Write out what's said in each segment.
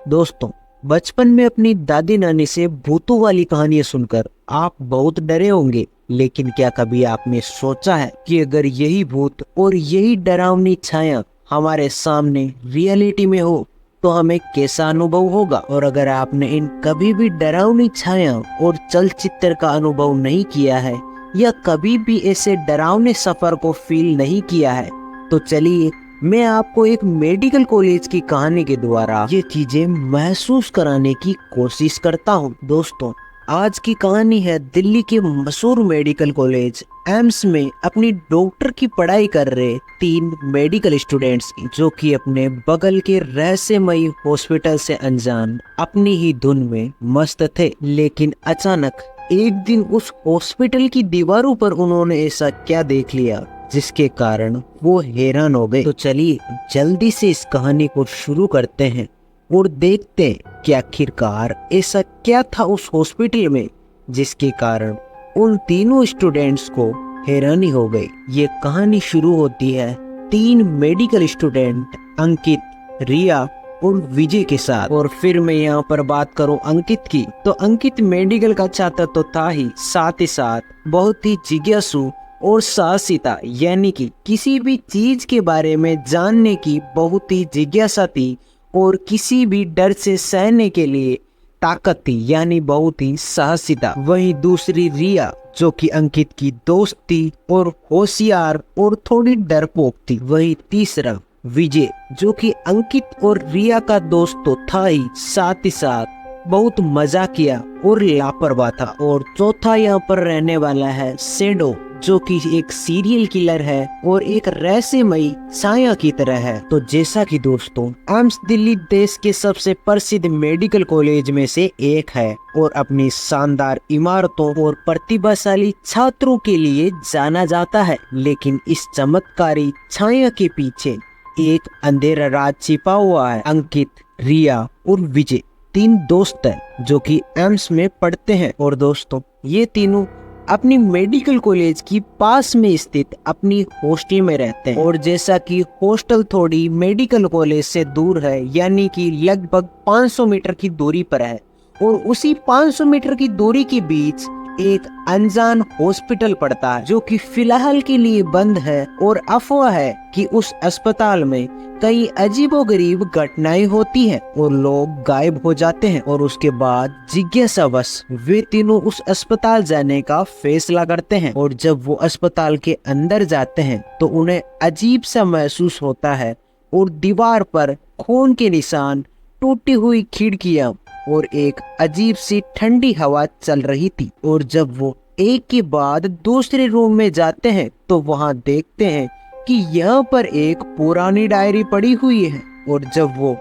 दोस्तों, बचपन में अपनी दादी नानी से भूतों वाली कहानियां सुनकर आप बहुत डरे होंगे। लेकिन क्या कभी आपने सोचा है कि अगर यही भूत और यही डरावनी छाया हमारे सामने रियलिटी में हो तो हमें कैसा अनुभव होगा। और अगर आपने इन कभी भी डरावनी छाया और चलचित्र का अनुभव नहीं किया है या कभी भी ऐसे डरावने सफर को फील नहीं किया है, तो चलिए मैं आपको एक मेडिकल कॉलेज की कहानी के द्वारा ये चीजें महसूस कराने की कोशिश करता हूँ। दोस्तों, आज की कहानी है दिल्ली के मशहूर मेडिकल कॉलेज एम्स में अपनी डॉक्टर की पढ़ाई कर रहे 3 मेडिकल स्टूडेंट्स की, जो कि अपने बगल के रहस्यमयी हॉस्पिटल से अनजान अपनी ही धुन में मस्त थे। लेकिन अचानक एक दिन उस हॉस्पिटल की दीवारों पर उन्होंने ऐसा क्या देख लिया जिसके कारण वो हैरान हो गए। तो चलिए जल्दी से इस कहानी को शुरू करते हैं और देखते हैं कि आखिरकार ऐसा क्या था उस हॉस्पिटल में जिसके कारण उन तीनों स्टूडेंट्स को हैरानी हो गई। ये कहानी शुरू होती है 3 मेडिकल स्टूडेंट अंकित, रिया और विजय के साथ। और फिर मैं यहाँ पर बात करूँ अंकित की, तो अंकित मेडिकल का छात्र तो था ही, साथ ही साथ बहुत ही जिज्ञासु और साहसी था। यानी कि किसी भी चीज के बारे में जानने की बहुत ही जिज्ञासा थी और किसी भी डर से सहने के लिए ताकत थी, यानी बहुत ही साहसी था। वहीं दूसरी रिया, जो कि अंकित की दोस्त थी और होशियार और थोड़ी डरपोक थी। वहीं तीसरा विजय, जो कि अंकित और रिया का दोस्त तो था ही, साथ ही साथ बहुत मजाकिया और लापरवाह था। और चौथा यहाँ पर रहने वाला है शेडो, जो कि एक सीरियल किलर है और एक रहस्यमयी छाया की तरह है। तो जैसा कि दोस्तों, एम्स दिल्ली देश के सबसे प्रसिद्ध मेडिकल कॉलेज में से एक है और अपनी शानदार इमारतों और प्रतिभाशाली छात्रों के लिए जाना जाता है। लेकिन इस चमत्कारी छाया के पीछे एक अंधेरा राज छिपा हुआ है। अंकित, रिया और विजय 3 दोस्त हैं जो कि एम्स में पढ़ते हैं। और दोस्तों, ये तीनों अपनी मेडिकल कॉलेज की पास में स्थित अपनी हॉस्टल में रहते हैं। और जैसा कि हॉस्टल थोड़ी मेडिकल कॉलेज से दूर है, यानी कि लगभग 500 मीटर की दूरी पर है, और उसी 500 मीटर की दूरी के बीच एक अनजान हॉस्पिटल पड़ता है, जो कि फिलहाल के लिए बंद है। और अफवाह है कि उस अस्पताल में कई अजीबोगरीब घटनाएं होती हैं और लोग गायब हो जाते हैं। और उसके बाद जिज्ञासावश वे तीनों उस अस्पताल जाने का फैसला करते हैं। और जब वो अस्पताल के अंदर जाते हैं तो उन्हें अजीब सा महसूस होता है और दीवार पर खून के निशान, टूटी हुई खिड़कियां और एक अजीब सी ठंडी हवा चल रही थी। और जब वो एक के बाद दूसरे रूम में जाते हैं तो वहां देखते हैं कि यहाँ पर एक पुरानी डायरी पड़ी हुई है। और जब वो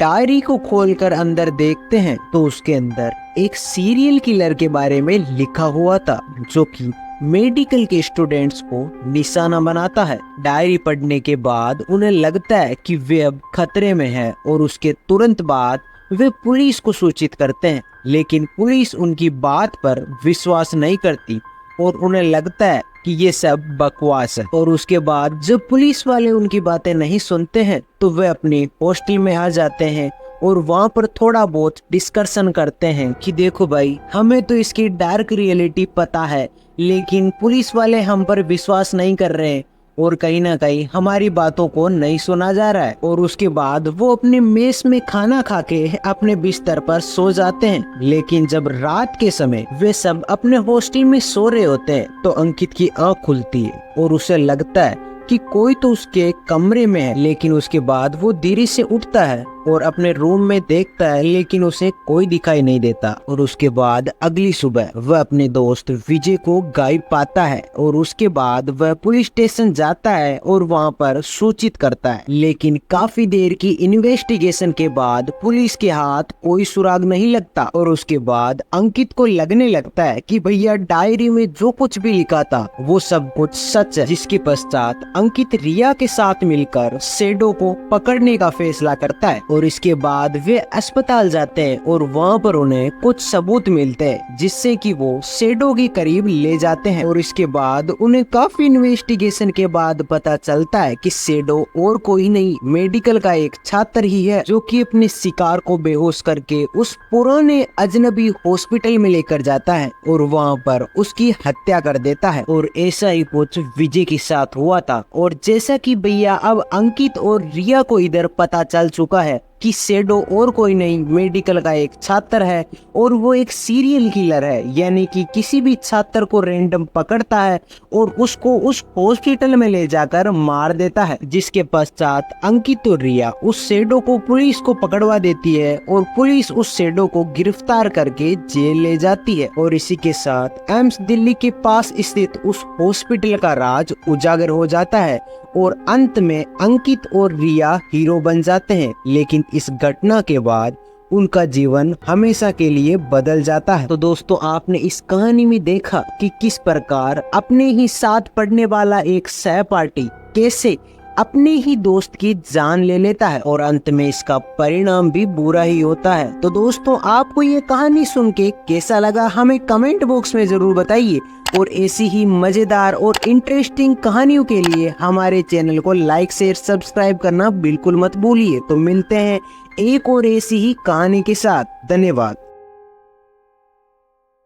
डायरी को खोलकर अंदर देखते हैं तो उसके अंदर एक सीरियल किलर के बारे में लिखा हुआ था, जो कि मेडिकल के स्टूडेंट्स को निशाना बनाता है। डायरी पढ़ने के बाद उन्हें लगता है कि वे अब खतरे में हैं और उसके तुरंत बाद वे पुलिस को सूचित करते हैं। लेकिन पुलिस उनकी बात पर विश्वास नहीं करती और उन्हें लगता है कि ये सब बकवास है। और उसके बाद जब पुलिस वाले उनकी बातें नहीं सुनते हैं तो वे अपनी हॉस्टल में आ जाते हैं और वहाँ पर थोड़ा बहुत डिस्कशन करते हैं कि देखो भाई, हमें तो इसकी डार्क रियलिटी पता है, लेकिन पुलिस वाले हम पर विश्वास नहीं कर रहे हैं और कहीं ना कहीं हमारी बातों को नहीं सुना जा रहा है। और उसके बाद वो अपने मेस में खाना खा के अपने बिस्तर पर सो जाते हैं। लेकिन जब रात के समय वे सब अपने हॉस्टल में सो रहे होते हैं तो अंकित की आंख खुलती है और उसे लगता है कि कोई तो उसके कमरे में है। लेकिन उसके बाद वो धीरे से उठता है और अपने रूम में देखता है, लेकिन उसे कोई दिखाई नहीं देता। और उसके बाद अगली सुबह वह अपने दोस्त विजय को गायब पाता है और उसके बाद वह पुलिस स्टेशन जाता है और वहां पर सूचित करता है। लेकिन काफी देर की इन्वेस्टिगेशन के बाद पुलिस के हाथ कोई सुराग नहीं लगता। और उसके बाद अंकित को लगने लगता है कि भैया डायरी में जो कुछ भी लिखा था वो सब कुछ सच है। जिसके पश्चात अंकित रिया के साथ मिलकर शेडो को पकड़ने का फैसला करता है। और और इसके बाद वे अस्पताल जाते हैं और वहाँ पर उन्हें कुछ सबूत मिलते हैं जिससे कि वो शैडो के करीब ले जाते हैं। और इसके बाद उन्हें काफी इन्वेस्टिगेशन के बाद पता चलता है कि शैडो और कोई नहीं, मेडिकल का एक छात्र ही है जो कि अपने शिकार को बेहोश करके उस पुराने अजनबी हॉस्पिटल में लेकर जाता है और वहाँ पर उसकी हत्या कर देता है। और ऐसा ही कुछ विजय के साथ हुआ था। और जैसा कि भैया अब अंकित और रिया को इधर पता चल चुका है कि शैडो और कोई नहीं, मेडिकल का एक छात्र है और वो एक सीरियल किलर है, यानी कि किसी भी छात्र को रैंडम पकड़ता है और उसको उस हॉस्पिटल में ले जाकर मार देता है। जिसके पश्चात अंकित और रिया उस शैडो को पुलिस को पकड़वा देती है और पुलिस उस शैडो को गिरफ्तार करके जेल ले जाती है। और इसी के साथ एम्स दिल्ली के पास स्थित उस हॉस्पिटल का राज उजागर हो जाता है और अंत में अंकित और रिया हीरो बन जाते हैं। लेकिन इस घटना के बाद उनका जीवन हमेशा के लिए बदल जाता है। तो दोस्तों, आपने इस कहानी में देखा कि किस प्रकार अपने ही साथ पढ़ने वाला एक सहपाठी कैसे अपने ही दोस्त की जान ले लेता है और अंत में इसका परिणाम भी बुरा ही होता है। तो दोस्तों, आपको ये कहानी सुन के कैसा लगा हमें कमेंट बॉक्स में जरूर बताइए और ऐसी ही मजेदार और इंटरेस्टिंग कहानियों के लिए हमारे चैनल को लाइक शेयर सब्सक्राइब करना बिल्कुल मत भूलिए। तो मिलते हैं एक और ऐसी ही कहानी के साथ। धन्यवाद।